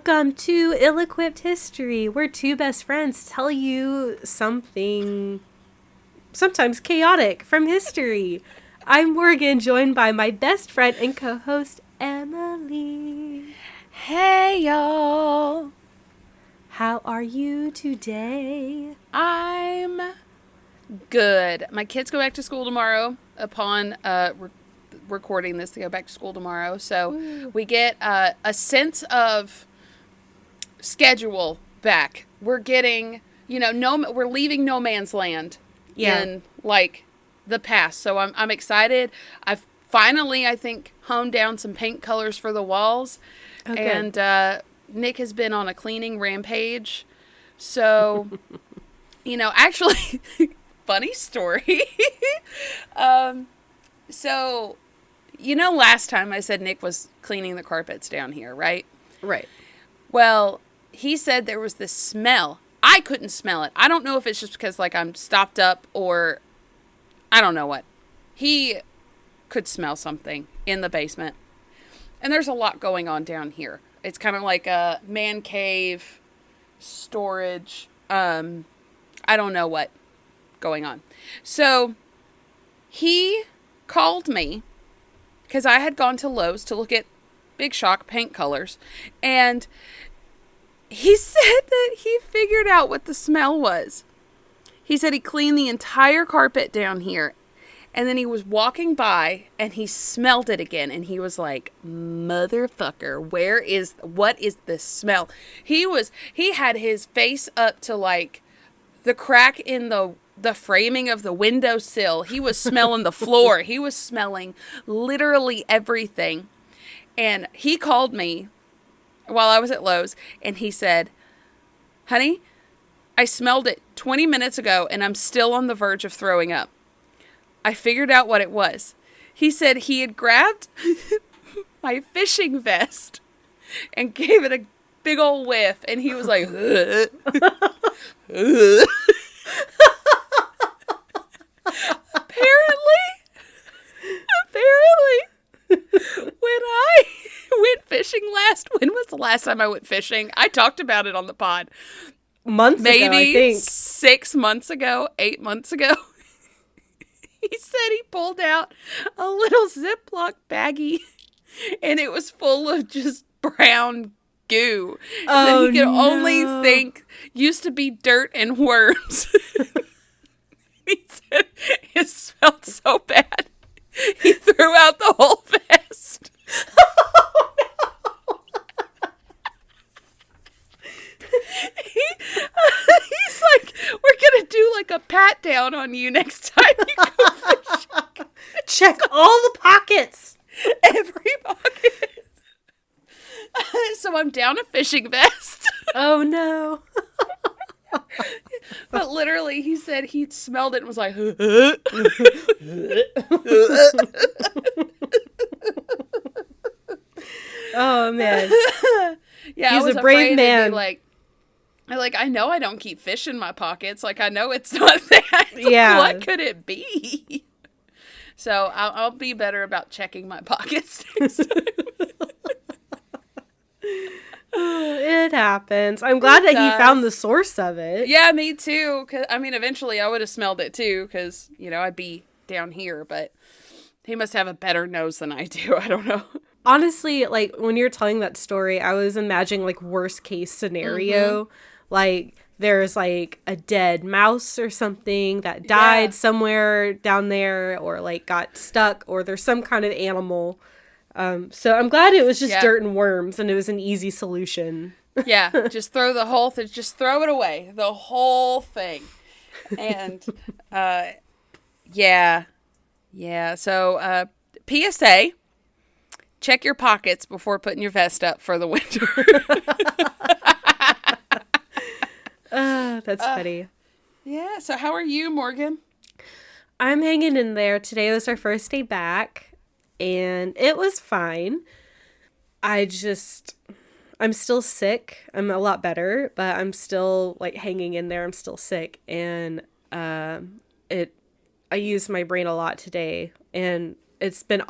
Welcome to Ill-Equipped History, where two best friends tell you something sometimes chaotic from history. I'm Morgan, joined by my best friend and co-host, Emileigh. Hey, y'all. How are you today? I'm good. My kids go back to school tomorrow upon recording this. They go back to school tomorrow. So we get a sense of schedule back. We're getting, we're leaving no man's land in like the past. So I'm excited. I've finally, I think, honed down some paint colors for the walls. Okay. And Nick has been on a cleaning rampage. So, actually, funny story. So, last time I said Nick was cleaning the carpets down here, right? Right. Well, he said there was this smell. I couldn't smell it. I don't know if it's just because, I'm stopped up or I don't know what. He could smell something in the basement. And there's a lot going on down here. It's kind of like a man cave, storage, I don't know what going on. So he called me because I had gone to Lowe's to look at Big Shock paint colors. And he said that he figured out what the smell was. He said he cleaned the entire carpet down here. And then he was walking by and he smelled it again. And he was like, motherfucker, what is this smell? He had his face up to the crack in the framing of the windowsill. He was smelling the floor. He was smelling literally everything. And he called me while I was at Lowe's and he said, honey, I smelled it 20 minutes ago and I'm still on the verge of throwing up. I figured out what it was. He said he had grabbed my fishing vest and gave it a big old whiff. And he was like, apparently, when I went fishing when was the last time I went fishing? I talked about it on the pod. Months ago, I think. Maybe 6 months ago, 8 months ago. He said he pulled out a little Ziploc baggie and it was full of just brown goo that he could only think used to be dirt and worms. He said it smelled so bad. He threw out the whole vest. Oh, no. He's like, we're going to do a pat down on you next time you go fishing. Check all the pockets. Every pocket. So I'm down a fishing vest. Oh, no. But literally, he said he smelled it and was like, oh, man. Yeah, he's I was a brave man. I know I don't keep fish in my pockets. I know it's not that. Yeah. What could it be? So I'll be better about checking my pockets next time. It happens. I'm glad that he found the source of it. Yeah, me too. Cause, eventually I would have smelled it too because, I'd be down here. But he must have a better nose than I do. I don't know. Honestly, when you're telling that story, I was imagining, worst case scenario. Mm-hmm. There's, a dead mouse or something that died somewhere down there or, got stuck or there's some kind of animal. So I'm glad it was just dirt and worms and it was an easy solution. Yeah, just throw the whole thing, just throw it away, the whole thing. And, so, PSA, check your pockets before putting your vest up for the winter. That's funny. Yeah, so how are you, Morgan? I'm hanging in there. Today was our first day back. And it was fine. I'm still sick. I'm a lot better, but I'm still hanging in there. I'm still sick. And I used my brain a lot today and it's been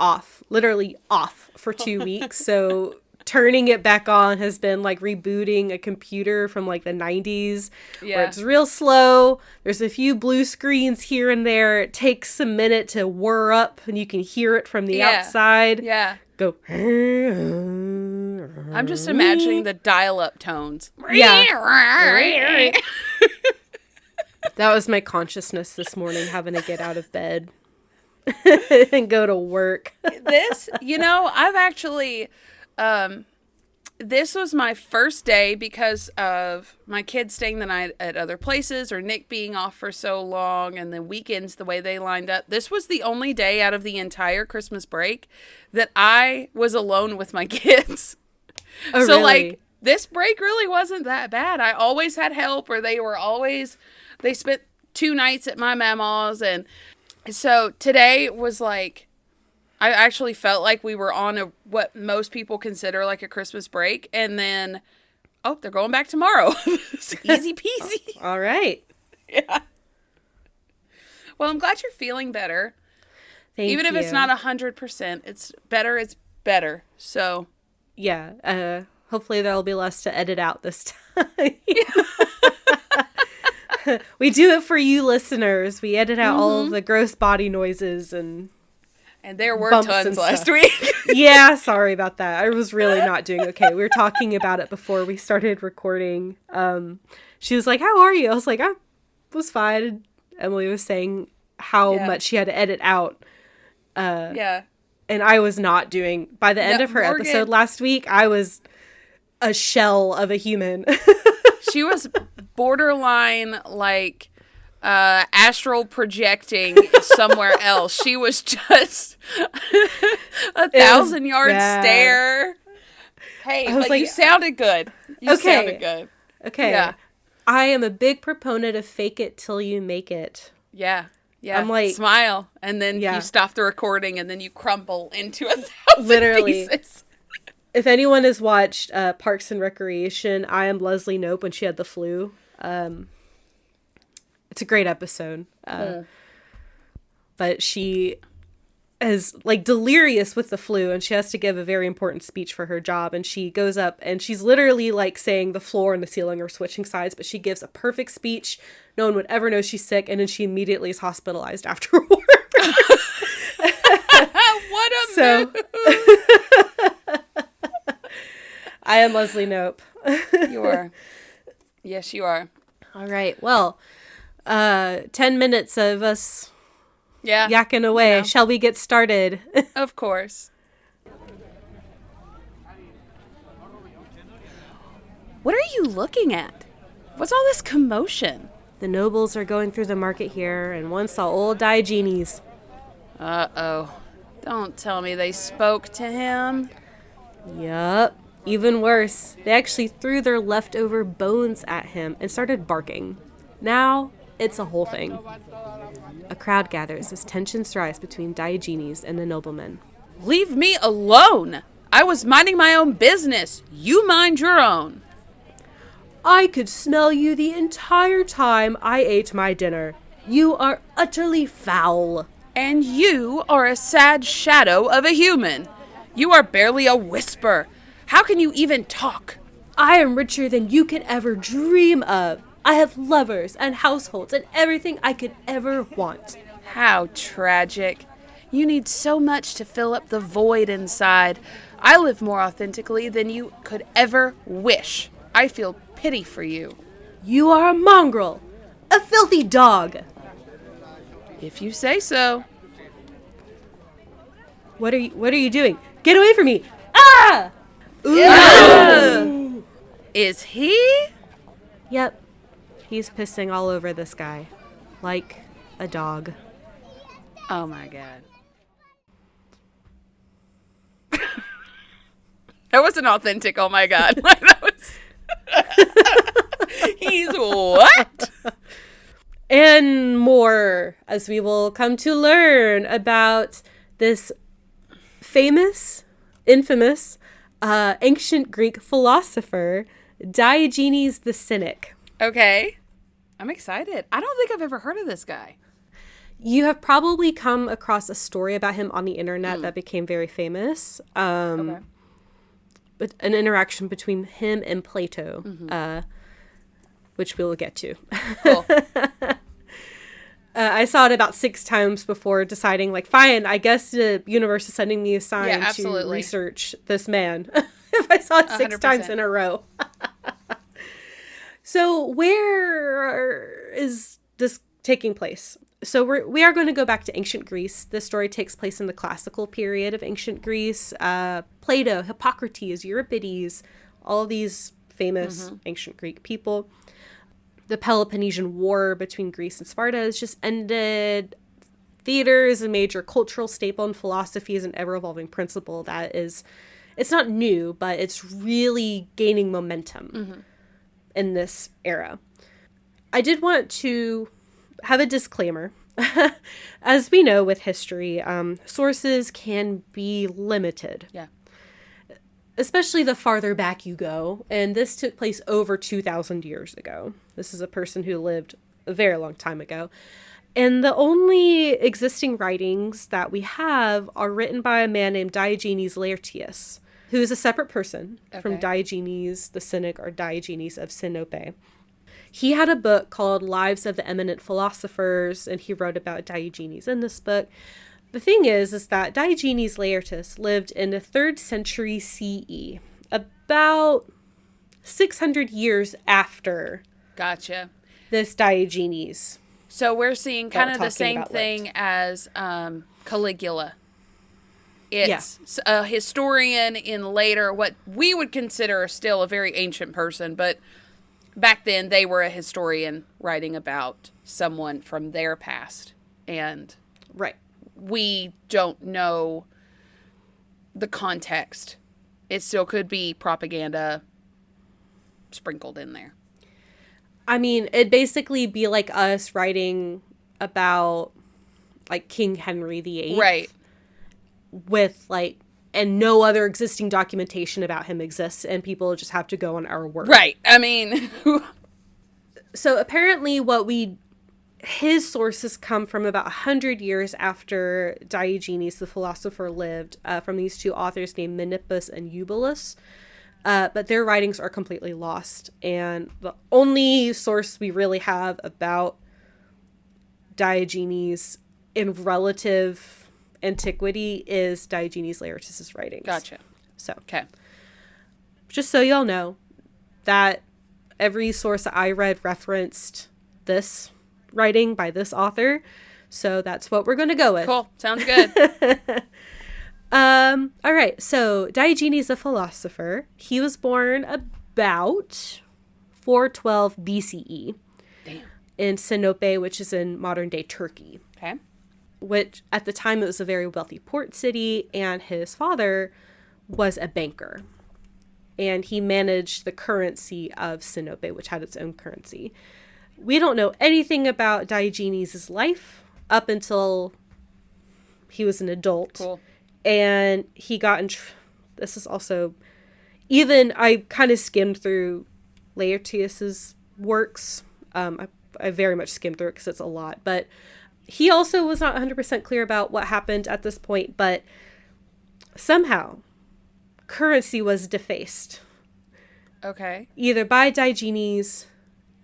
literally off for 2 weeks. So turning it back on has been like rebooting a computer from like the 90s where it's real slow. There's a few blue screens here and there. It takes a minute to whir up and you can hear it from the outside. Yeah. Go. I'm just imagining the dial-up tones. Yeah. That was my consciousness this morning, having to get out of bed and go to work. I've actually, this was my first day because of my kids staying the night at other places or Nick being off for so long and the weekends, the way they lined up. This was the only day out of the entire Christmas break that I was alone with my kids. Oh, so really? like this break really wasn't that bad. I always had help, or they spent 2 nights at my mama's. And so today was like, I actually felt like we were on what most people consider like a Christmas break. And then, they're going back tomorrow. It's easy peasy. All right. Yeah. Well, I'm glad you're feeling better. Thank Even you. if it's not 100%, it's better. So. Yeah. Hopefully there'll be less to edit out this time. We do it for you listeners. We edit out all of the gross body noises and there were bumps tons and last stuff. week. Yeah, sorry about that. I was really not doing okay. We were talking about it before we started recording. She was like, "How are you?" I was like, "I was fine." Emily was saying how much she had to edit out. Yeah. And I was not doing. By the end of her episode last week, I was a shell of a human. She was borderline like astral projecting somewhere else. She was just 1,000-yard stare. Hey, but like, you sounded good. You sounded good. Okay. Yeah. I am a big proponent of fake it till you make it. Yeah. Yeah. I'm like, smile, and then you stop the recording, and then you crumble into 1,000 pieces. If anyone has watched Parks and Recreation, I Am Leslie Knope when she had the flu. It's a great episode. But she is like delirious with the flu and she has to give a very important speech for her job. And she goes up and she's literally like saying the floor and the ceiling are switching sides, but she gives a perfect speech. No one would ever know she's sick. And then she immediately is hospitalized afterwards. What a move. I am Leslie Knope. You are. Yes, you are. All right. Well, 10 minutes of us yakking away. Yeah. Shall we get started? Of course. What are you looking at? What's all this commotion? The nobles are going through the market here, and one saw old Diogenes. Uh-oh. Don't tell me they spoke to him. Yup. Even worse, they actually threw their leftover bones at him and started barking. Now, it's a whole thing. A crowd gathers as tensions rise between Diogenes and the noblemen. Leave me alone! I was minding my own business. You mind your own. I could smell you the entire time I ate my dinner. You are utterly foul. And you are a sad shadow of a human. You are barely a whisper. How can you even talk? I am richer than you could ever dream of. I have lovers and households and everything I could ever want. How tragic. You need so much to fill up the void inside. I live more authentically than you could ever wish. I feel pity for you. You are a mongrel. A filthy dog. If you say so. What are you doing? Get away from me. Ah! Ooh. Is he? Yep. He's pissing all over this guy. Like a dog. Oh my god. That wasn't authentic, oh my god. That was... He's what? And more, as we will come to learn about this infamous, ancient Greek philosopher, Diogenes the Cynic. Okay. I'm excited. I don't think I've ever heard of this guy. You have probably come across a story about him on the internet that became very famous. Okay. an interaction between him and Plato, which we'll get to. Cool. I saw it about 6 times before deciding, like, fine, I guess the universe is sending me a sign to research this man. If I saw it 6 times in a row. So where is this taking place? So we are going to go back to ancient Greece. This story takes place in the classical period of ancient Greece. Plato, Hippocrates, Euripides, all these famous ancient Greek people. The Peloponnesian War between Greece and Sparta has just ended. Theater is a major cultural staple, and philosophy is an ever-evolving principle that is, it's not new, but it's really gaining momentum in this era. I did want to have a disclaimer. As we know with history, sources can be limited. Yeah. Especially the farther back you go. And this took place over 2,000 years ago. This is a person who lived a very long time ago. And the only existing writings that we have are written by a man named Diogenes Laertius, who is a separate person from Diogenes the Cynic or Diogenes of Sinope. He had a book called Lives of the Eminent Philosophers, and he wrote about Diogenes in this book. The thing is that Diogenes Laertius lived in the 3rd century CE, about 600 years after this Diogenes. So we're seeing kind of the same thing as Caligula. It's a historian in later, what we would consider still a very ancient person, but back then they were a historian writing about someone from their past. And we don't know the context. It still could be propaganda sprinkled in there. I mean, it'd basically be like us writing about, like, King Henry VIII. Right. With, like, and no other existing documentation about him exists, and people just have to go on our word. Right. I mean... So apparently his sources come from about 100 years after Diogenes the philosopher lived, from these 2 authors named Menippus and Eubulus. But their writings are completely lost. And the only source we really have about Diogenes in relative antiquity is Diogenes Laertius's writings. Gotcha. So, just so y'all know, that every source that I read referenced this writing by this author. So that's what we're going to go with. Cool. Sounds good. All right. So Diogenes the philosopher, he was born about 412 BCE. Damn. In Sinope, which is in modern day Turkey. Okay. Which at the time it was a very wealthy port city, and his father was a banker. And he managed the currency of Sinope, which had its own currency. We don't know anything about Diogenes' life up until he was an adult. Cool. And he got in... this is also... even I kind of skimmed through Laertius's works. I very much skimmed through it because it's a lot. But he also was not 100% clear about what happened at this point. But somehow, currency was defaced. Okay. Either by Diogenes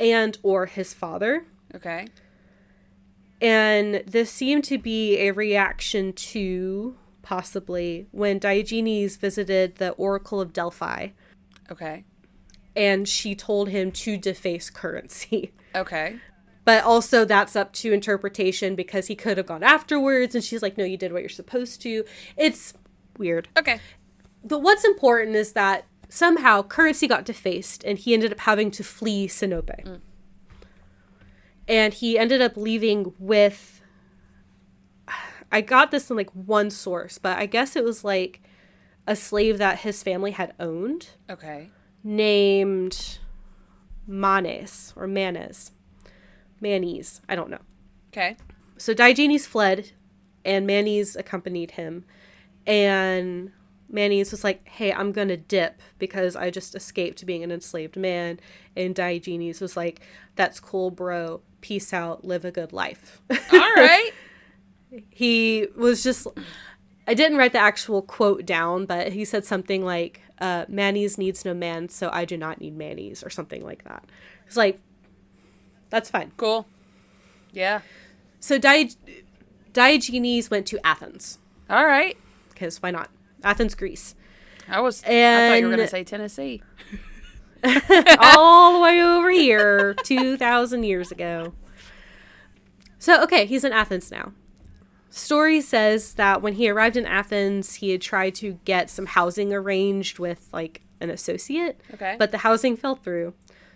and or his father. Okay. And this seemed to be a reaction to, possibly, when Diogenes visited the Oracle of Delphi. Okay. And she told him to deface currency. Okay. But also that's up to interpretation because he could have gone afterwards. And she's like, no, you did what you're supposed to. It's weird. Okay. But what's important is that somehow currency got defaced and he ended up having to flee Sinope. Mm. And he ended up leaving with, I got this in like one source, but I guess it was like a slave that his family had owned. Okay. Named Manes or Manes. Manes. I don't know. Okay. So Diogenes fled and Manes accompanied him. And Manes was like, hey, I'm going to dip because I just escaped being an enslaved man. And Diogenes was like, that's cool, bro. Peace out. Live a good life. All right. He was just, I didn't write the actual quote down, but he said something like, Manes needs no man, so I do not need Manes, or something like that. It's like, that's fine. Cool. Yeah. So Diogenes went to Athens. All right. Because why not? Athens, Greece. I thought you were going to say Tennessee. All the way over here, 2,000 years ago. So, okay, he's in Athens now. Story says that when he arrived in Athens, he had tried to get some housing arranged with, like, an associate. Okay. But the housing fell through.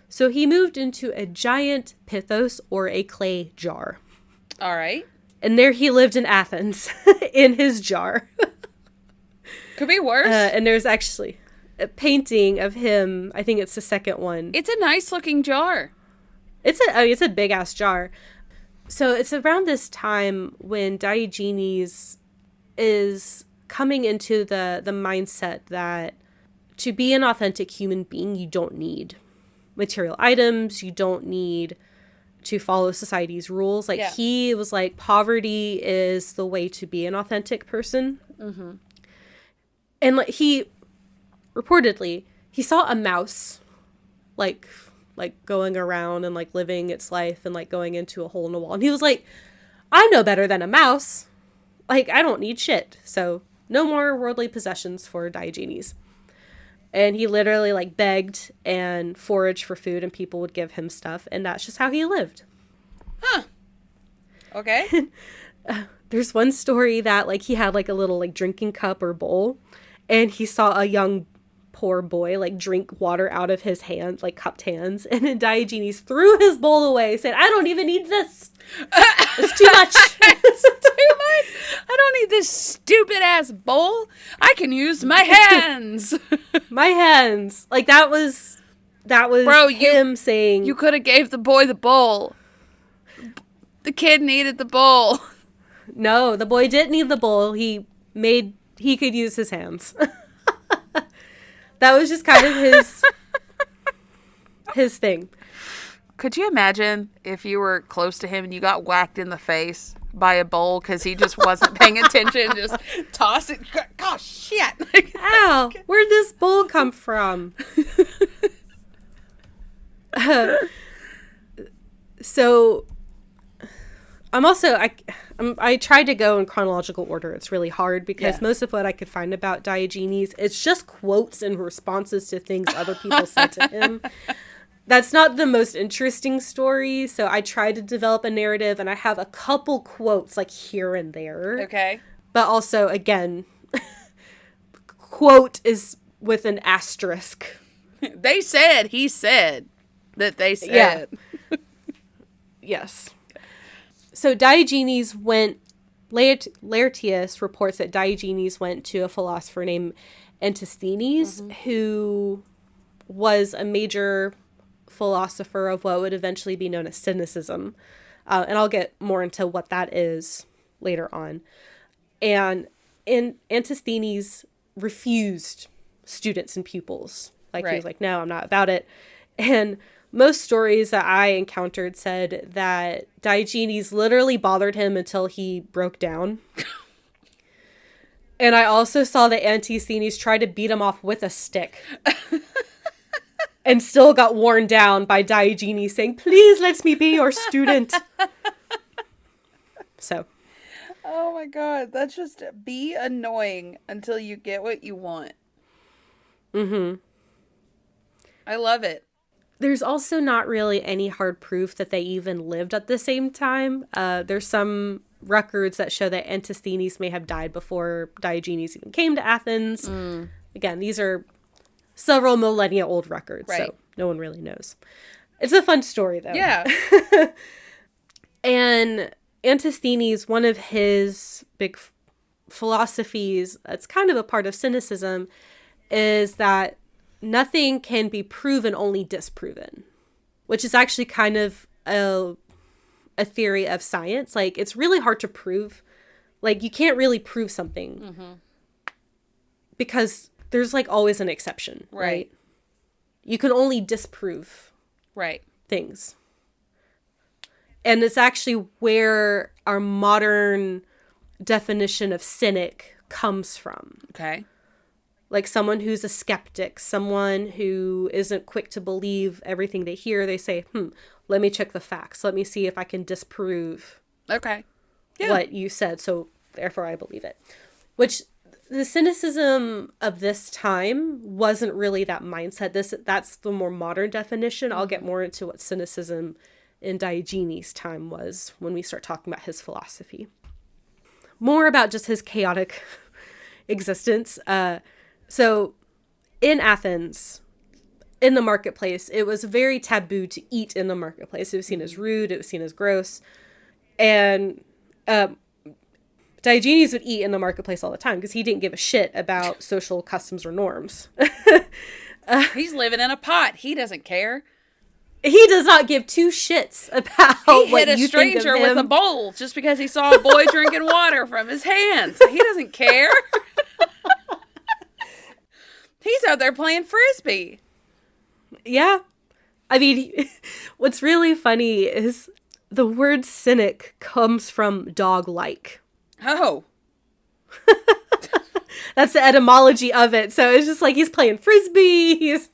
So he moved into a giant pithos, or a clay jar. All right. And there he lived in Athens, in his jar. Could be worse. And there's actually a painting of him. I think it's the second one. It's a nice looking jar. It's a big ass jar. So it's around this time when Diogenes is coming into the mindset that to be an authentic human being, you don't need material items. You don't need to follow society's rules. Like, he was like, poverty is the way to be an authentic person. Mm-hmm. And like, he reportedly, he saw a mouse like going around and like living its life and like going into a hole in the wall. And he was like, I know better than a mouse. Like, I don't need shit. So no more worldly possessions for Diogenes. And he literally like begged and foraged for food, and people would give him stuff. And that's just how he lived. Huh. Okay. There's one story that like he had like a little like drinking cup or bowl, and he saw a young poor boy like drink water out of his hand, like cupped hands, and then Diogenes threw his bowl away, said, I don't even need this. It's too much. It's too much. I don't need this stupid ass bowl. I can use my hands. My hands. Like, that was Bro, him saying, you could have gave the boy the bowl. The kid needed the bowl. No, the boy didn't need the bowl. He could use his hands. That was just kind of his thing. Could you imagine if you were close to him and you got whacked in the face by a bowl because he just wasn't paying attention, just toss it? Gosh, shit. Ow, where'd this bowl come from? So I tried to go in chronological order. It's really hard because most of what I could find about Diogenes, it's just quotes and responses to things other people said to him. That's not the most interesting story, so I tried to develop a narrative, and I have a couple quotes like here and there. Okay. But also, again, quote is with an asterisk. They said, he said that they said. Yeah. Yes. So Diogenes went, Laertius reports that Diogenes went to a philosopher named Antisthenes, who was a major philosopher of what would eventually be known as Cynicism. And I'll get more into what that is later on. And Antisthenes refused students and pupils. Like, he was like, no, I'm not about it. And most stories that I encountered said that Diogenes literally bothered him until he broke down. And I also saw that Antisthenes tried to beat him off with a stick. And still got worn down by Diogenes saying, please let me be your student. So. Oh my God. That's just be annoying until you get what you want. Mm-hmm. I love it. There's also not really any hard proof that they even lived at the same time. There's some records that show that Antisthenes may have died before Diogenes even came to Athens. Again, these are several millennia old records, so no one really knows. It's a fun story, though. Yeah. And Antisthenes, one of his big philosophies that's kind of a part of Cynicism, is that nothing can be proven, only disproven, which is actually kind of a theory of science. Like, it's really hard to prove. Like, you can't really prove something because there's like always an exception, right? You can only disprove things. And it's actually where our modern definition of cynic comes from. Okay. like someone who's a skeptic, someone who isn't quick to believe everything they hear. They say, let me check the facts. Let me see if I can disprove what you said. So therefore I believe it. Which the cynicism of this time wasn't really that mindset. That's the more modern definition. I'll get more into what cynicism in Diogenes' time was when we start talking about his philosophy. More about just his chaotic existence. So in Athens, in the marketplace, it was very taboo to eat in the marketplace. It was seen as rude. It was seen as gross. And Diogenes would eat in the marketplace all the time because he didn't give a shit about social customs or norms. He's living in a pot. He doesn't care. He does not give two shits about what you think of him. He hit a stranger with a bowl just because he saw a boy drinking water from his hands. He doesn't care. He's out there playing frisbee. Yeah. I mean, what's really funny is the word cynic comes from dog-like. Oh. That's the etymology of it. So it's just like he's playing frisbee. He's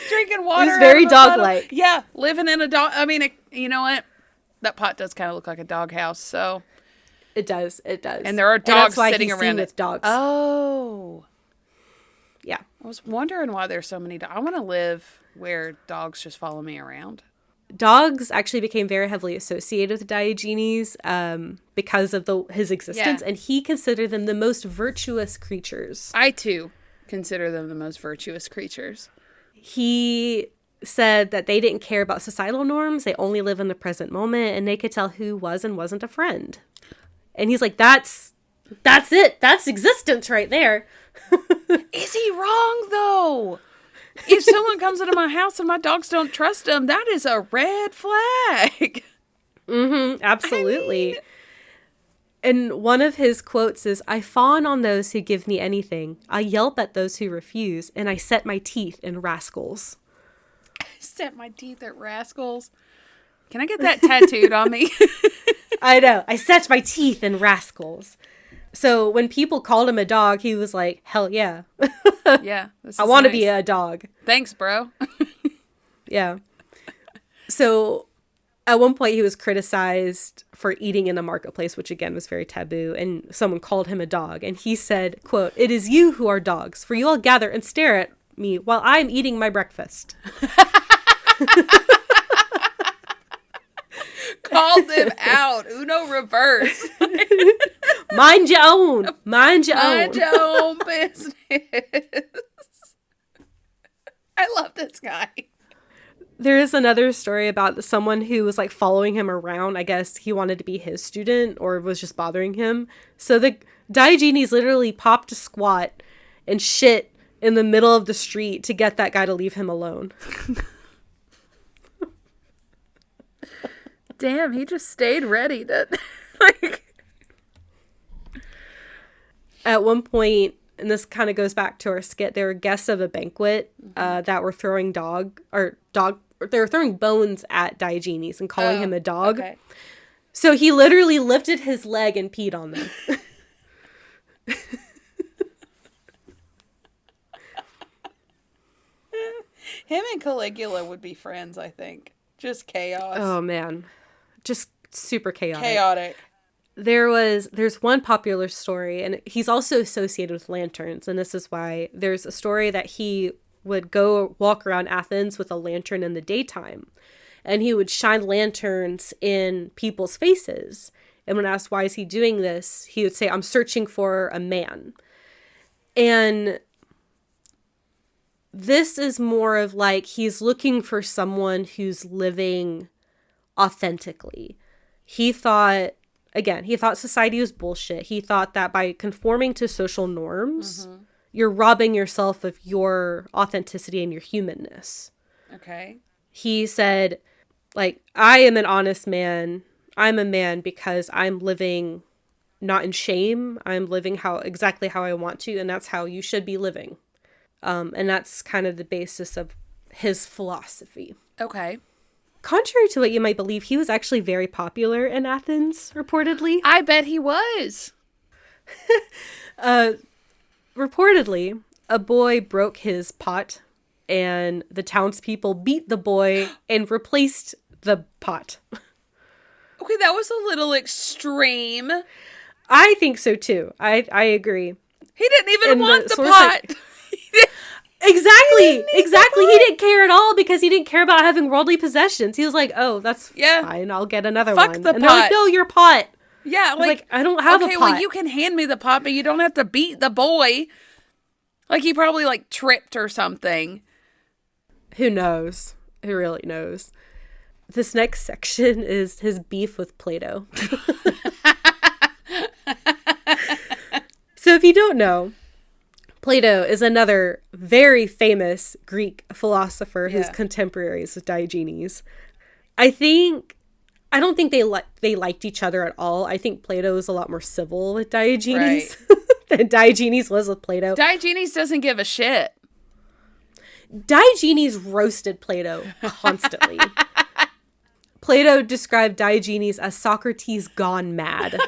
drinking water. He's very dog-like. Yeah, living in a dog. I mean, you know what? That pot does kind of look like a doghouse. So it does. It does. And there are dogs sitting around with dogs. Oh. Yeah. I was wondering why there's so many dogs. I want to live where dogs just follow me around. Dogs actually became very heavily associated with Diogenes because of his existence, and he considered them the most virtuous creatures. I, too, consider them the most virtuous creatures. He said that they didn't care about societal norms. They only live in the present moment, and they could tell who was and wasn't a friend. And he's like, that's it. That's existence right there. Is he wrong, though? If someone comes into my house and my dogs don't trust him, that is a red flag. Absolutely. And one of his quotes is, I fawn on those who give me anything. I yelp at those who refuse, and I set my teeth in rascals. I set my teeth at rascals. Can I get that tattooed on me? I know. I set my teeth in rascals. So when people called him a dog, he was like, hell yeah. Yeah. I want to be a dog. Thanks, bro. Yeah. So at one point he was criticized for eating in the marketplace, which again was very taboo. And someone called him a dog. And he said, quote, "It is you who are dogs, for you all gather and stare at me while I'm eating my breakfast." Called them out. Uno reverse. Mind your own. Mind your own. Mind your own business. I love this guy. There is another story about someone who was like following him around. I guess he wanted to be his student or was just bothering him. So the Diogenes literally popped a squat and shit in the middle of the street to get that guy to leave him alone. Damn, he just stayed ready to like. At one point, and this kind of goes back to our skit, there were guests of a banquet that were throwing they were throwing bones at Diogenes and calling him a dog. Okay. So he literally lifted his leg and peed on them. Him and Caligula would be friends, I think. Just chaos. Oh, man. Just super chaotic. Chaotic. There's one popular story, and he's also associated with lanterns, and this is why there's a story that he would go walk around Athens with a lantern in the daytime, and he would shine lanterns in people's faces. And when asked, why is he doing this, he would say, I'm searching for a man. And this is more of like he's looking for someone who's living authentically. He thought society was bullshit. He thought that by conforming to social norms, you're robbing yourself of your authenticity and your humanness. Okay. He said, like, I am an honest man. I'm a man because I'm living not in shame. I'm living exactly how I want to, and that's how you should be living. And that's kind of the basis of his philosophy. Okay. Contrary to what you might believe, he was actually very popular in Athens, reportedly. I bet he was. Reportedly, a boy broke his pot, and the townspeople beat the boy and replaced the pot. Okay, that was a little extreme. I think so too. I agree. He didn't even And want the source pot. Exactly. He didn't care at all because he didn't care about having worldly possessions. He was like, "Oh, that's fine. I'll get another Fuck one." the And they're like, pot. "No, your pot." Yeah, Like, I don't have a pot. Okay, well, you can hand me the pot, but you don't have to beat the boy. Like, he probably, like, tripped or something. Who knows? Who really knows? This next section is his beef with Plato. So if you don't know, Plato is another very famous Greek philosopher who's contemporaries with Diogenes. I don't think they liked each other at all. I think Plato was a lot more civil with Diogenes than Diogenes was with Plato. Diogenes doesn't give a shit. Diogenes roasted Plato constantly. Plato described Diogenes as Socrates gone mad.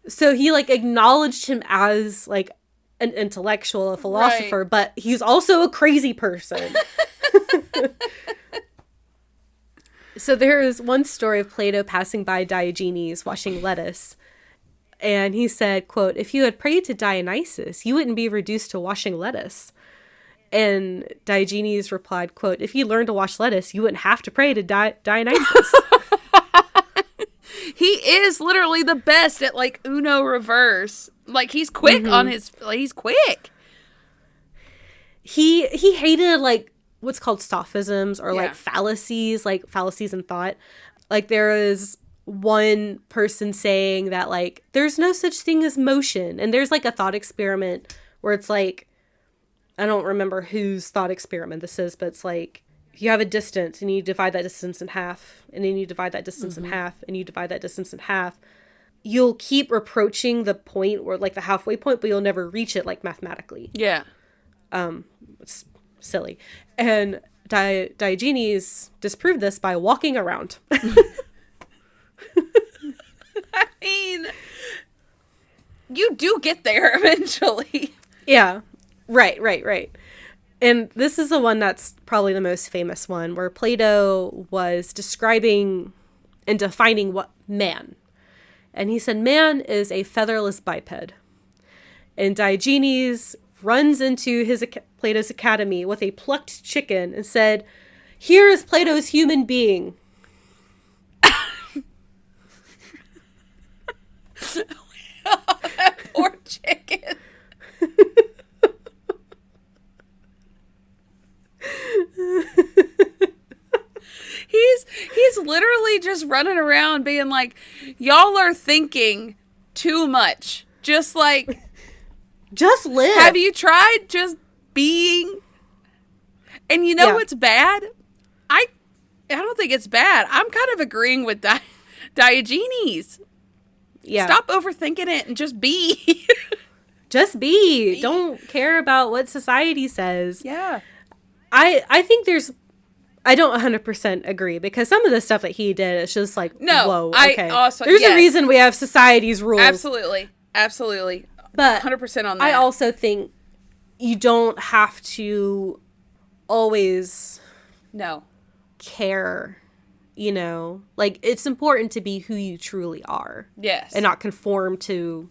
So he like acknowledged him as like an intellectual, a philosopher, but he's also a crazy person. So there is one story of Plato passing by Diogenes washing lettuce. And he said, quote, "If you had prayed to Dionysus, you wouldn't be reduced to washing lettuce." And Diogenes replied, quote, "If you learned to wash lettuce, you wouldn't have to pray to Dionysus." He is literally the best at, like, Uno reverse. Like, he's quick on his... Like, he's quick. He hated, like, what's called sophisms or, like, fallacies in thought. Like, there is one person saying that, like, there's no such thing as motion. And there's, like, a thought experiment where it's, like, I don't remember whose thought experiment this is, but it's, like, you have a distance and you divide that distance in half, and then you divide that distance in half, and you divide that distance in half. You'll keep approaching the point or like the halfway point, but you'll never reach it like mathematically. Yeah. It's silly. And Diogenes disproved this by walking around. I mean, you do get there eventually. Yeah. Right. And this is the one that's probably the most famous one, where Plato was describing and defining what man. And he said, man is a featherless biped. And Diogenes runs into Plato's academy with a plucked chicken and said, "Here is Plato's human being." Oh, that poor chicken. He's literally just running around being like, y'all are thinking too much. Just like, just live. Have you tried just being? And you know what's bad? I don't think it's bad. I'm kind of agreeing with Diogenes. Yeah. Stop overthinking it and just be. Just be. Don't care about what society says. Yeah. I think I don't 100% agree, because some of the stuff that he did, it's just like, whoa, okay. There's a reason we have society's rules. Absolutely. But 100% on that. I also think you don't have to always care, like, it's important to be who you truly are. Yes. And not conform to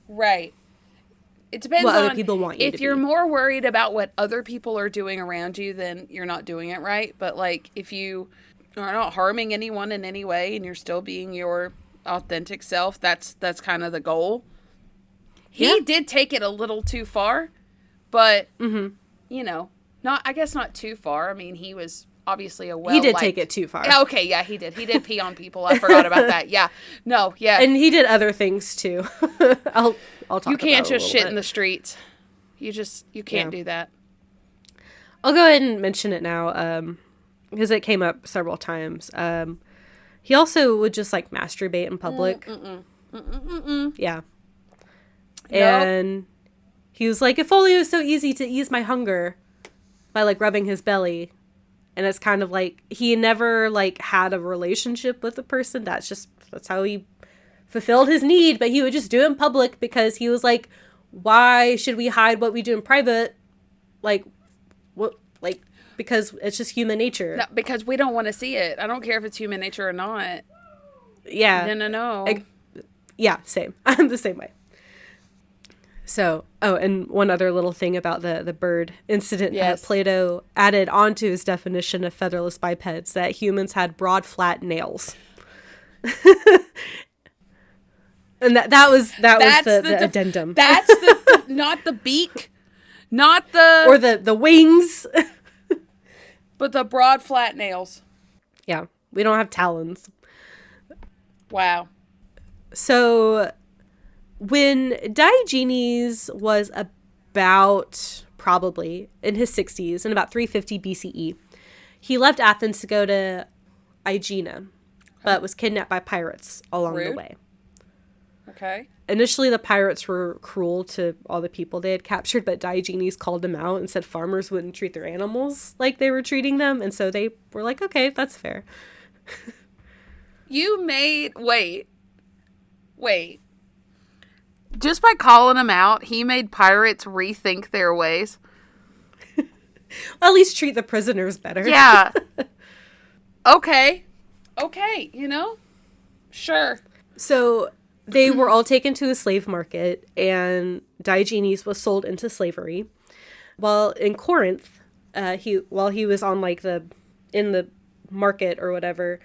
it depends what on other people want you to be. If you're more worried about what other people are doing around you, then you're not doing it right. But, like, if you are not harming anyone in any way and you're still being your authentic self, that's kind of the goal. He did take it a little too far, but, I guess not too far. I mean, he was obviously he did take it too far. Yeah, okay, yeah, he did. He did pee on people. I forgot about that. Yeah. No, yeah. And he did other things, too. I'll talk about it. You can't just shit in the streets. You can't do that. I'll go ahead and mention it now, because it came up several times. He also would just, like, masturbate in public. Yeah. And he was like, if only it was so easy to ease my hunger by, like, rubbing his belly. And it's kind of like, he never, like, had a relationship with a person. That's how he fulfilled his need, but he would just do it in public because he was like, why should we hide what we do in private? Like, what, like, because it's just human nature. No, because we don't want to see it. I don't care if it's human nature or not. Yeah. No. Yeah, same. I'm the same way. So, and one other little thing about the bird incident, Yes. Plato added onto his definition of featherless bipeds that humans had broad, flat nails. And that was the addendum. That's the not the beak, not the or the wings, but the broad flat nails. Yeah, we don't have talons. Wow. So when Diogenes was about probably in his 60s, in about 350 BCE, he left Athens to go to Aegina, but was kidnapped by pirates along the way. Okay. Initially, the pirates were cruel to all the people they had captured, but Diogenes called them out and said farmers wouldn't treat their animals like they were treating them, and so they were like, okay, that's fair. Wait. Just by calling them out, he made pirates rethink their ways. Well, at least treat the prisoners better. Yeah. Okay, sure. So they were all taken to a slave market, and Diogenes was sold into slavery. While in Corinth, while he was on in the market or whatever,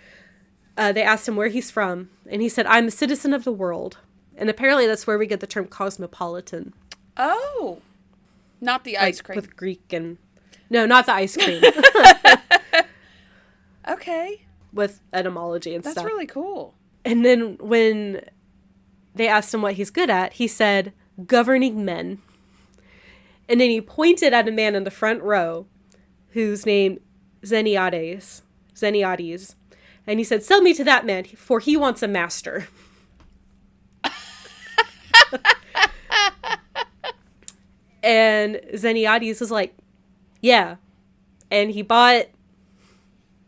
they asked him where he's from, and he said, "I'm a citizen of the world." And apparently that's where we get the term cosmopolitan. Oh, not the ice cream. With Greek and... No, not the ice cream. Okay. With etymology and stuff. That's really cool. And then when they asked him what he's good at, he said, governing men. And then he pointed at a man in the front row whose name Xeniades. And he said, sell me to that man, for he wants a master. And Xeniades was like, yeah. And he bought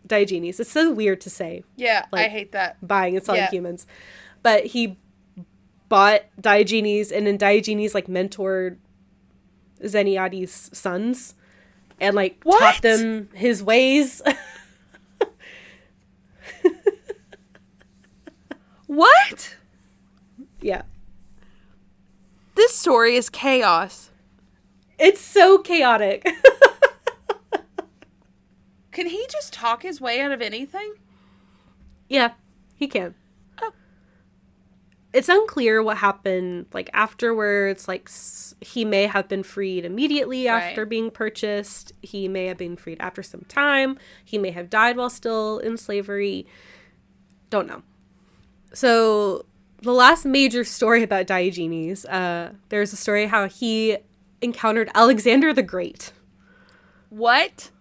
Diogenes. It's so weird to say. Yeah, I hate that. Buying and selling humans. But he bought Diogenes, and then Diogenes mentored Xeniades' sons and taught them his ways. What? Yeah. This story is chaos. It's so chaotic. Can he just talk his way out of anything? Yeah, he can. Oh. It's unclear what happened, afterwards. He may have been freed immediately after being purchased. He may have been freed after some time. He may have died while still in slavery. Don't know. So, the last major story about Diogenes, there's a story how he encountered Alexander the Great. What?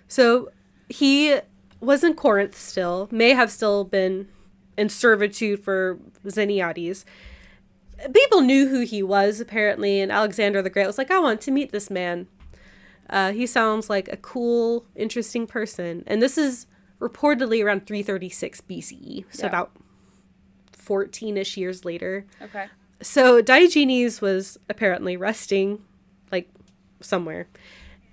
So he was in Corinth still, may have still been in servitude for Xeniades. People knew who he was, apparently, and Alexander the Great was like, I want to meet this man. He sounds like a cool, interesting person. And this is reportedly around 336 BCE, so about 14-ish years later. Okay. So Diogenes was apparently resting, somewhere.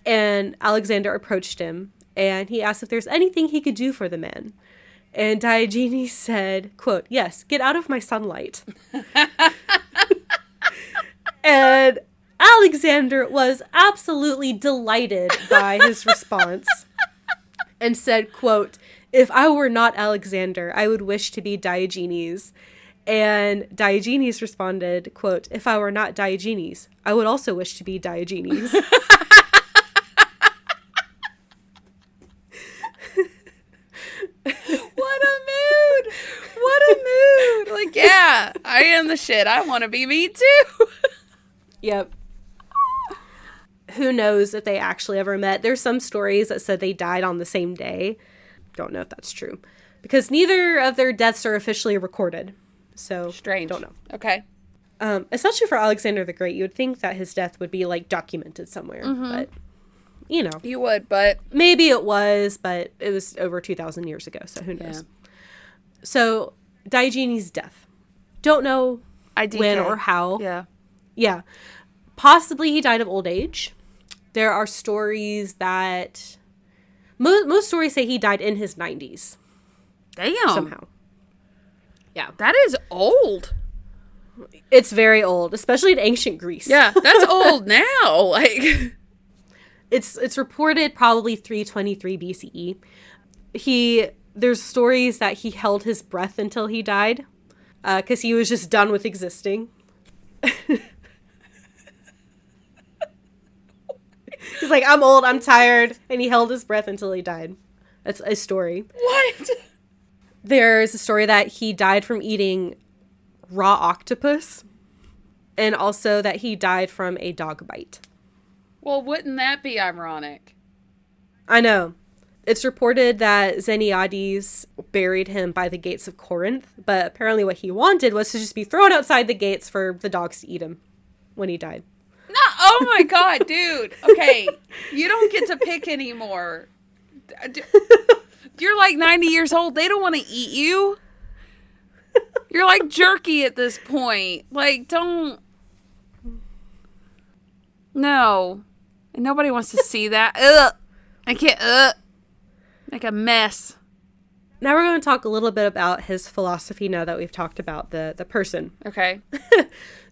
And Alexander approached him, and he asked if there's anything he could do for the man. And Diogenes said, quote, yes, get out of my sunlight. And Alexander was absolutely delighted by his response and said, quote, if I were not Alexander, I would wish to be Diogenes. And Diogenes responded, quote, if I were not Diogenes, I would also wish to be Diogenes. What a mood. Yeah, I am the shit. I want to be me too. Yep. Who knows if they actually ever met. There's some stories that said they died on the same day. Don't know if that's true. Because neither of their deaths are officially recorded. So, strange. Don't know. Okay. Especially for Alexander the Great, you would think that his death would be documented somewhere. Mm-hmm. But, You would, but... Maybe it was, but it was over 2,000 years ago, so who knows. Yeah. So, Diogenes' death. Don't know IDK. when or how. Yeah. Yeah. Possibly he died of old age. There are stories that... Most stories say he died in his 90s. Damn. Somehow. Yeah. That is old. It's very old, especially in ancient Greece. Yeah, that's old now. Like, It's reported probably 323 BCE. There's stories that he held his breath until he died, because he was just done with existing. He's like, I'm old, I'm tired, and he held his breath until he died. That's a story. what? There's a story that he died from eating raw octopus, and also that he died from a dog bite. Well, wouldn't that be ironic? I know. It's reported that Xeniades buried him by the gates of Corinth, but apparently what he wanted was to just be thrown outside the gates for the dogs to eat him when he died. No, oh my god, dude. Okay, you don't get to pick anymore. You're like 90 years old. They don't want to eat you. You're like jerky at this point. Like, don't. No. And nobody wants to see that. Ugh. I can't. Make a mess. Now we're going to talk a little bit about his philosophy now that we've talked about the person. Okay.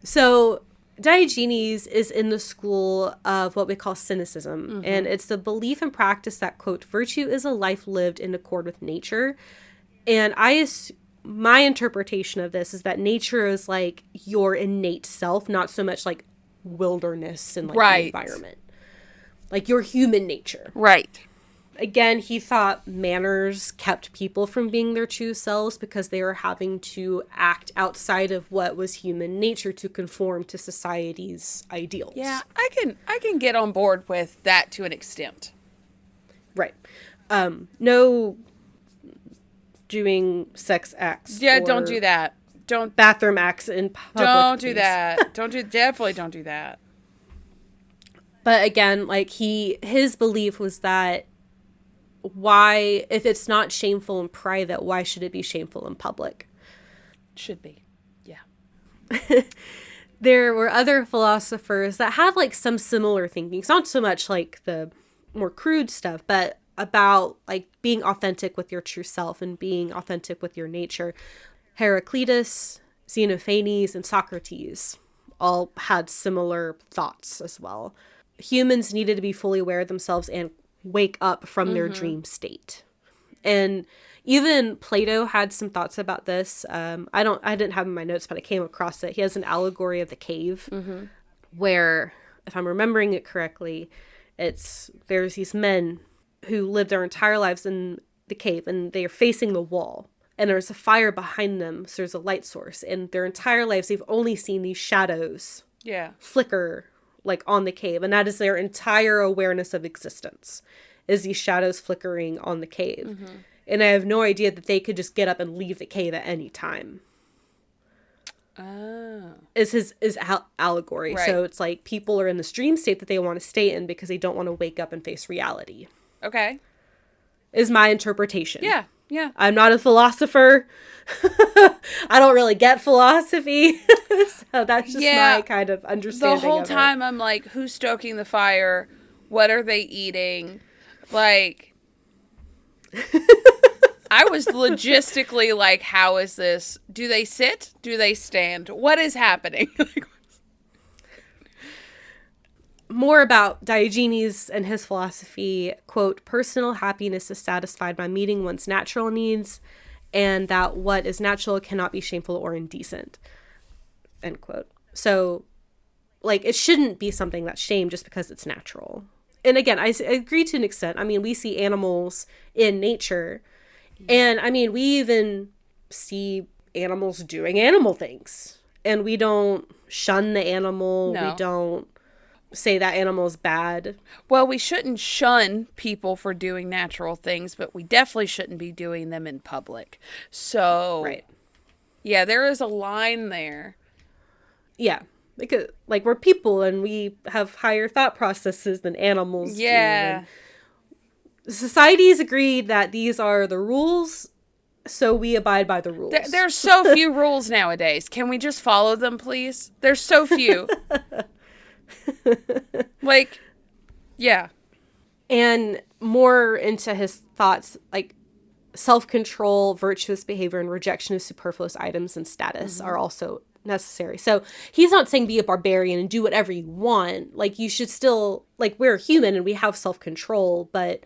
So Diogenes is in the school of what we call Cynicism, and it's the belief and practice that, quote, virtue is a life lived in accord with nature. And my interpretation of this is that nature is like your innate self, not so much like wilderness and like the environment. Like your human nature. Right. Again, he thought manners kept people from being their true selves because they were having to act outside of what was human nature to conform to society's ideals. Yeah, I can get on board with that to an extent. Right. No doing sex acts. Yeah, don't do that. Don't bathroom acts in public. Don't do that. Definitely don't do that. But again, like his belief was that why, if it's not shameful in private, why should it be shameful in public? Should be. Yeah. There were other philosophers that had like some similar thinking. It's not so much like the more crude stuff, but about like being authentic with your true self and being authentic with your nature. Heraclitus, Xenophanes, and Socrates all had similar thoughts as well. Humans needed to be fully aware of themselves and wake up from their dream state. And even Plato had some thoughts about this. I didn't have in my notes, but I came across it. He has an allegory of the cave where, if I'm remembering it correctly, there's these men who live their entire lives in the cave and they are facing the wall. And there's a fire behind them, so there's a light source. And their entire lives, they've only seen these shadows flicker like on the cave. And that is their entire awareness of existence, is these shadows flickering on the cave. And I have no idea that they could just get up and leave the cave at any time. Oh. Is allegory. Right. So it's like people are in this dream state that they want to stay in because they don't want to wake up and face reality. Okay. Is my interpretation. Yeah. Yeah. I'm not a philosopher. I don't really get philosophy. So that's just my kind of understanding. The whole time I'm like, who's stoking the fire? What are they eating? Like, I was logistically like, how is this? Do they sit? Do they stand? What is happening? More about Diogenes and his philosophy, quote, personal happiness is satisfied by meeting one's natural needs, and that what is natural cannot be shameful or indecent, end quote. So, like, it shouldn't be something that's shamed just because it's natural. And again, I agree to an extent. I mean, we see animals in nature, and I mean, we even see animals doing animal things, and we don't shun the animal. No. We don't say that animal's bad. Well, we shouldn't shun people for doing natural things, but we definitely shouldn't be doing them in public. So, right. Yeah, there is a line there. Yeah. Like we're people and we have higher thought processes than animals Yeah. do. Societies agreed that these are the rules. so we abide by the rules. There's so few rules nowadays. Can we just follow them, please? There's so few. Like, yeah. And more into his thoughts, like self-control, virtuous behavior, and rejection of superfluous items and status are also necessary. So he's not saying be a barbarian and do whatever you want. Like, you should still, like, we're human and we have self-control, but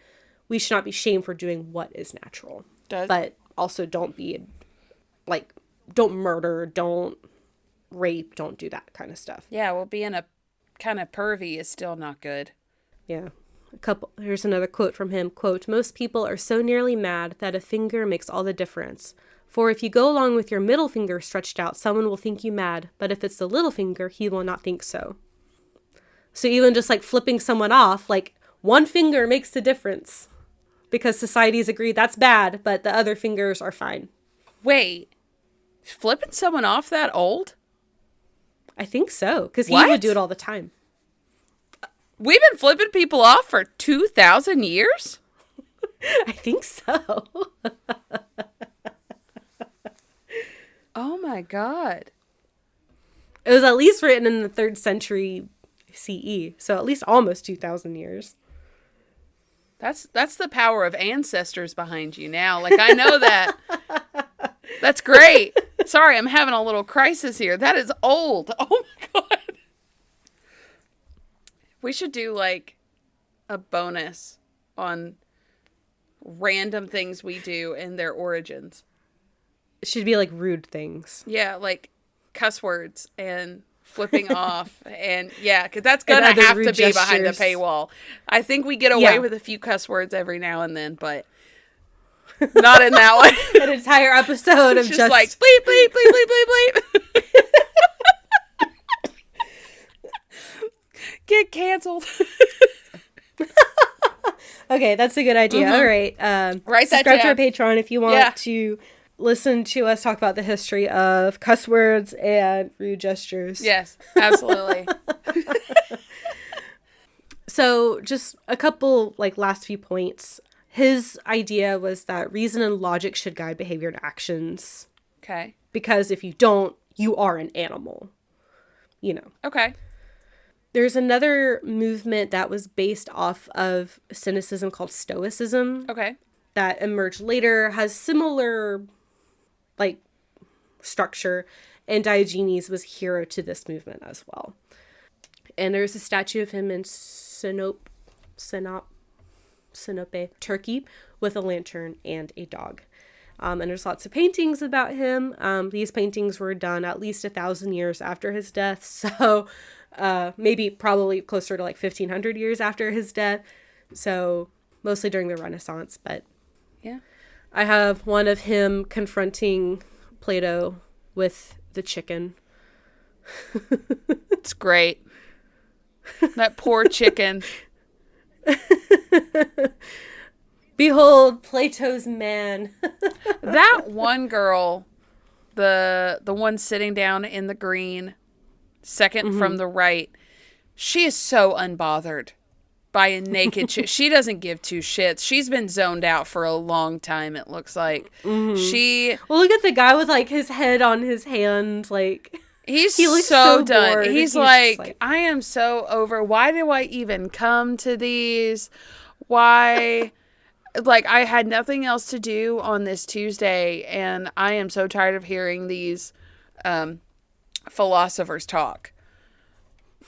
we should not be shamed for doing what is natural. But also don't be, like, don't murder, don't rape, don't do that kind of stuff. Yeah, well, being a kind of pervy is still not good. Yeah. Here's another quote from him. Quote, "Most people are so nearly mad that a finger makes all the difference. For if you go along with your middle finger stretched out, someone will think you mad. But if it's the little finger, he will not think so." So even just like flipping someone off, like one finger makes the difference. Because society's agreed that's bad, but the other fingers are fine. Wait, flipping someone off that old? I think so. Because he would do it all the time. We've been flipping people off for 2,000 years? I think so. Oh my God. It was at least written in the 3rd century CE. So at least almost 2,000 years. That's the power of ancestors behind you now. Like, I know that. That's great. Sorry, I'm having a little crisis here. That is old. Oh my God. We should do, like, a bonus on random things we do and their origins. It should be, like, rude things. Yeah, like cuss words and flipping off. And, yeah, because that's going to have to be behind the paywall. I think we get away with a few cuss words every now and then, but not in that one. An entire episode of just like, bleep, bleep, bleep, bleep, bleep, bleep. Get canceled. Okay, that's a good idea. All right. Write that subscribe to our down. Patreon if you want to listen to us talk about the history of cuss words and rude gestures. Yes, absolutely. So just a couple, like, last few points. His idea was that reason and logic should guide behavior and actions. Okay. Because if you don't, you are an animal. You know. Okay. There's another movement that was based off of Cynicism called Stoicism. Okay. That emerged later, has similar, like, structure, and Diogenes was hero to this movement as well. And there's a statue of him in Sinope, Turkey, with a lantern and a dog. And there's lots of paintings about him. These paintings were done at least 1,000 years after his death, so probably closer to like 1,500 years after his death. So mostly during the Renaissance, but yeah. I have one of him confronting Plato with the chicken. It's great. That poor chicken. Behold, Plato's man. That one girl, the one sitting down in the green, second from the right, she is so unbothered by a naked chick. She doesn't give two shits. She's been zoned out for a long time, it looks like. Well, look at the guy with, like, his head on his hand, like... He looks so done. Bored. He's like, I am so over. Why do I even come to these? Why? Like, I had nothing else to do on this Tuesday, and I am so tired of hearing these philosophers talk.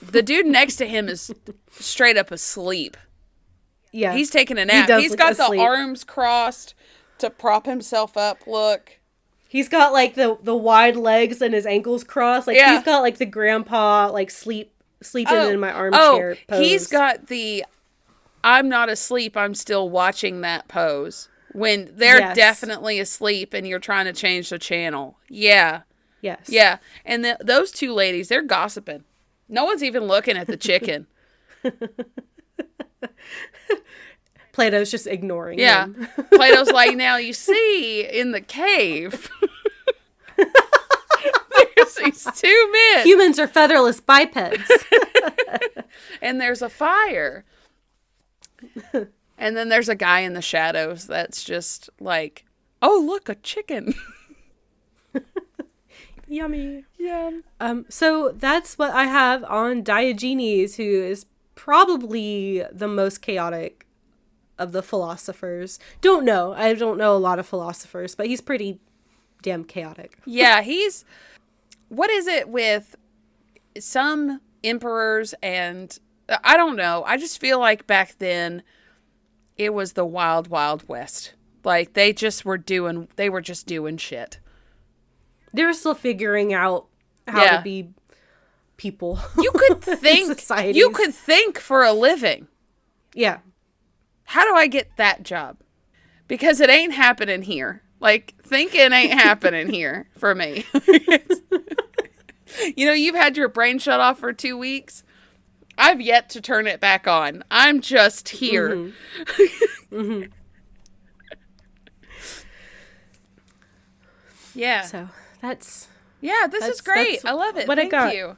The dude next to him is straight up asleep. Yeah. He's taking a nap. He's got the arms crossed to prop himself up. Look. He's got, like, the wide legs and his ankles crossed. Like, he's got, like, the grandpa, like, sleeping in my armchair pose. He's got the I'm not asleep, I'm still watching that pose. When they're definitely asleep and you're trying to change the channel. Yeah. Yes. Yeah. And those two ladies, they're gossiping. No one's even looking at the chicken. Plato's just ignoring him. Plato's like, now you see, in the cave, there's these two men. Humans are featherless bipeds. And there's a fire. And then there's a guy in the shadows that's just, like, Oh, look, a chicken. Yummy. Yeah. So that's what I have on Diogenes, who is probably the most chaotic of the philosophers. I don't know a lot of philosophers, but he's pretty damn chaotic. Yeah, what is it with some emperors and, I don't know. I just feel like back then it was the wild, wild west. Like they were just doing shit. They were still figuring out how to be people. You could think, you could think for a living. Yeah. How do I get that job? Because it ain't happening here. Like, thinking ain't happening here for me. You've had your brain shut off for 2 weeks. I've yet to turn it back on. I'm just here. Mm-hmm. Mm-hmm. Yeah. So this is great. I love it. Thank you.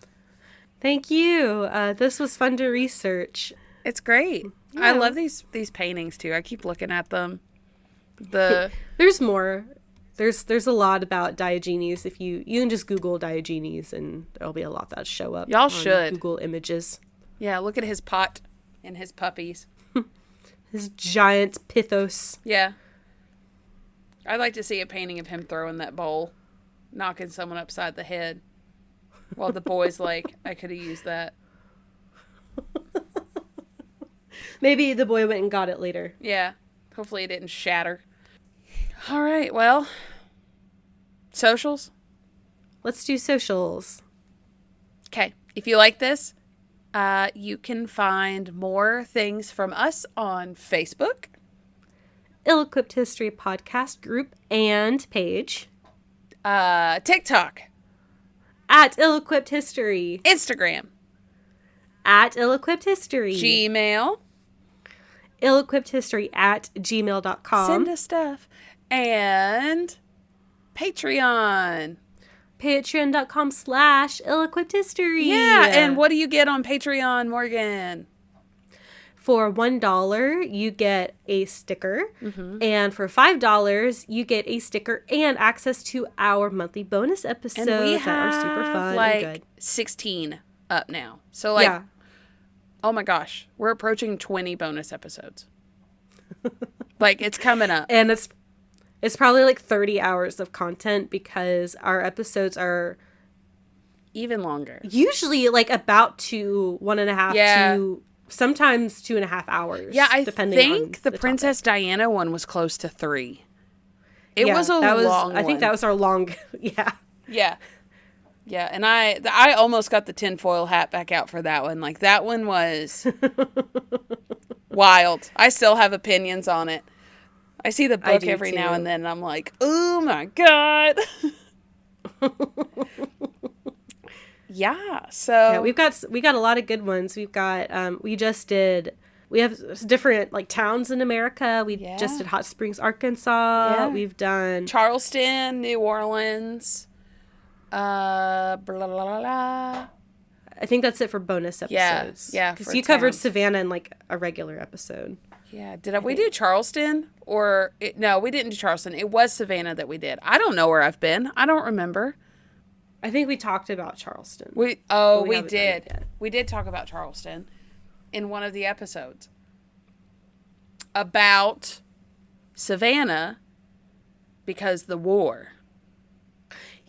Thank you. This was fun to research. It's great. Yeah. I love these paintings too. I keep looking at them. There's more. There's a lot about Diogenes. If you can just Google Diogenes and there'll be a lot that show up. Y'all should Google images. Yeah, look at his pot and his puppies. His giant pithos. Yeah. I'd like to see a painting of him throwing that bowl, knocking someone upside the head, while the boy's like, I could have used that. Maybe the boy went and got it later. Yeah. Hopefully it didn't shatter. All right, well, socials? Let's do socials. Okay. If you like this, you can find more things from us on Facebook. Ill-Equipped History Podcast group and page. TikTok. At Ill-Equipped History. Instagram. At Ill-Equipped History. Gmail. Ill-equippedhistory@gmail.com. Send us stuff. And Patreon. Patreon.com/Ill-Equippedhistory. Yeah, and what do you get on Patreon, Morgan? For $1, you get a sticker. Mm-hmm. And for $5, you get a sticker and access to our monthly bonus episodes that are super fun and good. 16 up now. So, yeah. Oh my gosh, we're approaching 20 bonus episodes. It's coming up. And it's probably 30 hours of content because our episodes are even longer. Usually about 1.5 to sometimes 2.5 hours. Yeah, I think the Princess Diana one was close to 3. It was a long one. I think that was our long, yeah. Yeah. Yeah, and I almost got the tinfoil hat back out for that one. That one was wild. I still have opinions on it. I see the book every now and then, and I'm like, oh my God. Yeah, so. Yeah, we got a lot of good ones. We've got, we have different, towns in America. We just did Hot Springs, Arkansas. Yeah. We've done. Charleston, New Orleans. Blah, blah, blah, blah. I think that's it for bonus episodes. Yeah. Because you covered Savannah in a regular episode. Yeah. We do Charleston? No, we didn't do Charleston. It was Savannah that we did. I don't know where I've been. I don't remember. I think we talked about Charleston. We did. We did talk about Charleston in one of the episodes. About Savannah because the war.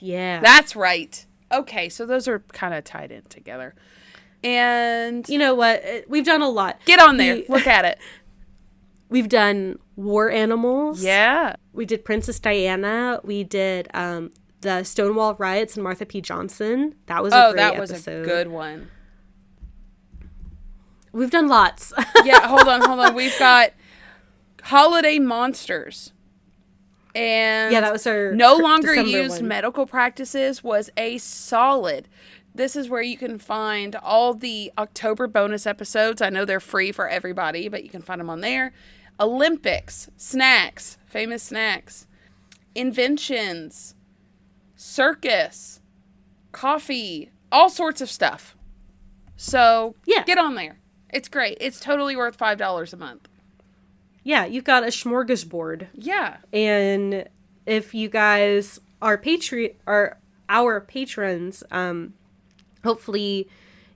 Yeah. That's right. Okay, so those are kind of tied in together. And you know what? We've done a lot. Get on there. Look at it. We've done war animals. Yeah. We did Princess Diana. We did the Stonewall riots and Martha P. Johnson. That was a great episode. Was a good one. We've done lots. Yeah, hold on. We've got Holiday Monsters. And that was our no longer December used one. medical practices was a solid. This is where you can find all the October bonus episodes. I know they're free for everybody, but you can find them on there. Olympics, snacks, famous snacks, inventions, circus, coffee, all sorts of stuff. So get on there. It's great. It's totally worth $5 a month. Yeah, you've got a smorgasbord. Yeah. And if you guys are our patrons, hopefully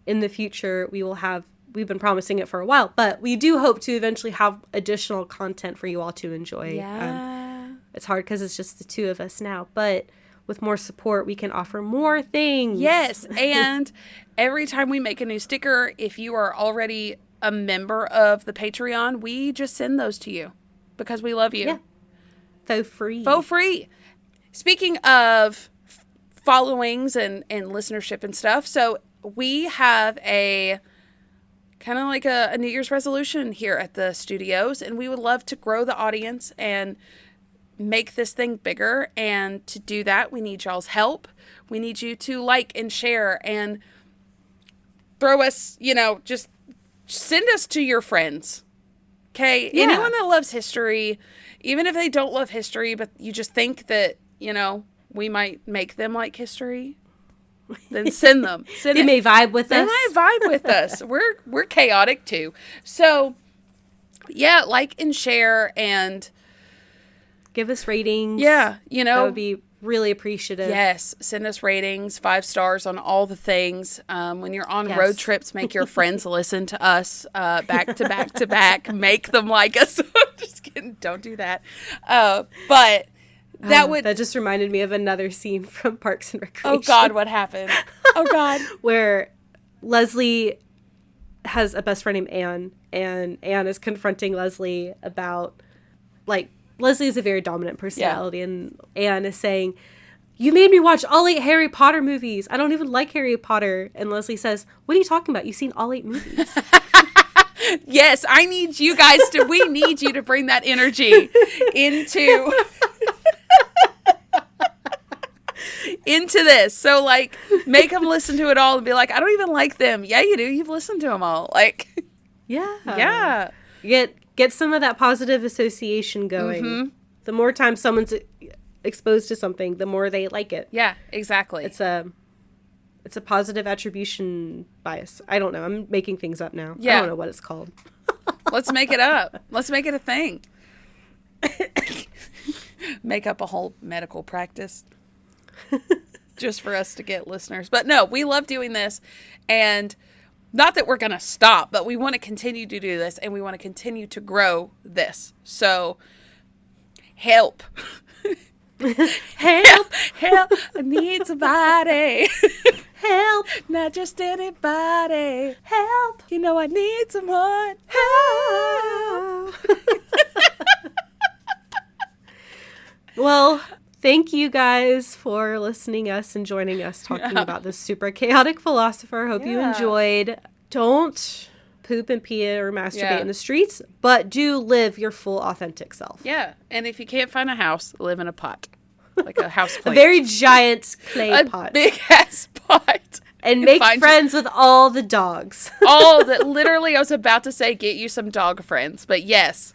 in the future we've been promising it for a while, but we do hope to eventually have additional content for you all to enjoy. Yeah. It's hard because it's just the two of us now, but with more support, we can offer more things. Yes, and every time we make a new sticker, if you are already a member of the Patreon, we just send those to you because we love you. Yeah. For free. For free. Speaking of followings and listenership and stuff, so we have a kind of like a New Year's resolution here at the studios, and we would love to grow the audience and make this thing bigger. And to do that, we need y'all's help. We need you to like and share and throw us, just send us to your friends. Okay? Yeah. Anyone that loves history, even if they don't love history, but you just think that, we might make them like history, then send them. They may vibe with us. They might vibe with us. We're chaotic too. So, yeah, like and share and give us ratings. Yeah, that would be really appreciative. Yes, send us ratings, 5 stars on all the things. When you're on road trips, make your friends listen to us back to back to back. Make them like us. Just kidding. Don't do that. But that just reminded me of another scene from Parks and Recreation. Oh God, what happened? Oh God. Where Leslie has a best friend named Anne, and Anne is confronting Leslie about, Leslie is a very dominant personality, and Anne is saying, "You made me watch all 8 Harry Potter movies. I don't even like Harry Potter." And Leslie says, "What are you talking about? You've seen all 8 movies." Yes, I need you guys we need you to bring that energy into this. So, make them listen to it all and be like, "I don't even like them." Yeah, you do. You've listened to them all. Yeah. Get some of that positive association going. Mm-hmm. The more time someone's exposed to something, the more they like it. Yeah, exactly. It's a positive attribution bias. I don't know. I'm making things up now. Yeah. I don't know what it's called. Let's make it up. Let's make it a thing. Make up a whole medical practice just for us to get listeners. But no, we love doing this, and not that we're going to stop, but we want to continue to do this, and we want to continue to grow this. So help. Help. I need somebody. Help. Not just anybody. Help. I need someone. Help. Well, thank you guys for listening us and joining us talking about this super chaotic philosopher. Hope you enjoyed. Don't poop and pee or masturbate in the streets, but do live your full authentic self. Yeah. And if you can't find a house, live in a pot. Like a house plant. A very giant clay pot. A big ass pot. And make friends with all the dogs. Literally, I was about to say get you some dog friends. But yes,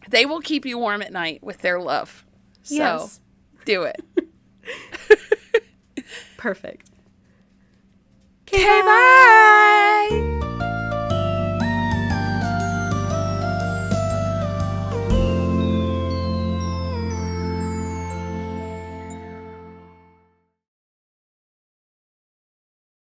they will keep you warm at night with their love. So do it. Perfect. Okay, bye.